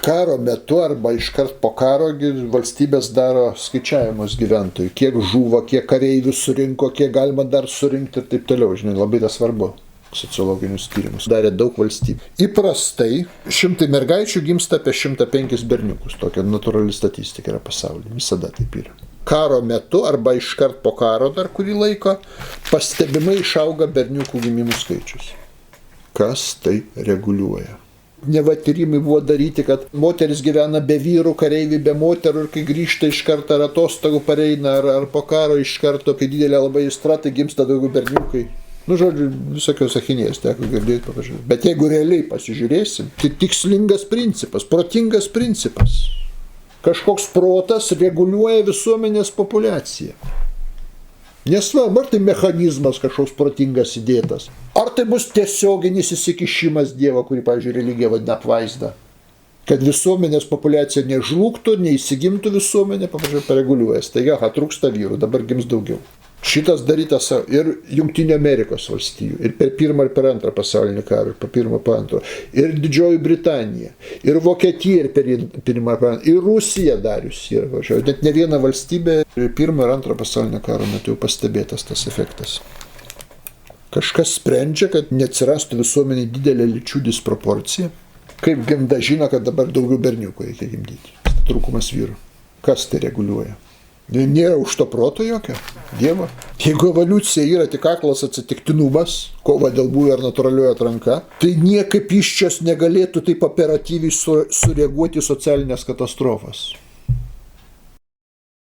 Karo metu arba iškart po karo valstybės daro skaičiavimus gyventojų, kiek žuvo, kiek kareivių surinko, kiek galima dar surinkti ir taip toliau. Žinai, labai tas svarbu. Sociologinius tyrimus darė daug valstybių. Įprastai 100 mergaičių gimsta apie 105 berniukus. Tokia natūrali statistika yra pasaulyje. Visada taip yra. Karo metu arba iškart po karo dar kurį laiką pastebimai išauga berniukų gimimų skaičius. Kas tai reguliuoja? Neva tyrimai buvo daryti, kad moteris gyvena be vyrų, kareiviai be moterų ir kai grįžta iš karto ar atostogų pareina, ar po karo iš karto, kai didelė labai aistra, tai gimsta daugiau berniukai. Žodžiu, visokios achinės teko girdėti, pažiūrėti. Bet jeigu realiai pasižiūrėsim, tai tikslingas principas, protingas principas. Kažkoks protas reguliuoja visuomenės populiaciją. Nesvarbu, ar tai mechanizmas kažkoks protingas įdėtas. Ar tai bus tiesioginis įsikišimas Dievo, kurį, pavyzdžiui, religija vadina apvaizda. Kad visuomenės populiacija nežlugtų, neįsigimtų visuomenė, pavyzdžiui, pareguliuoja. Staiga, trūksta vyrų, dabar gims daugiau. Šitas darytas ir Jungtinių Amerikos valstijų, ir per pirmą ir per antrą pasaulinį karą, ir per pirmą, per antrą, ir Didžioji Britanija, ir Vokietija, ir per pirmą, per antrą, ir Rusija darius yra, važiuoju. Net ne viena valstybė pirmą ir antrą pasaulinį karą metu jau pastebėtas tas efektas. Kažkas sprendžia, kad neatsirastų visuomenė didelė lyčių disproporcija. Kaip gimda žino, kad dabar daugiau berniukų reikia gimdyti. Trūkumas vyrų. Kas tai reguliuoja? Nėra už to proto jokio Dievo. Jeigu evoliucija yra tik aklas atsitiktinumas, kova dėl būvio ar natūralioji atranka, tai niekaip iščios negalėtų taip operatyviai sureaguoti į socialinės katastrofas.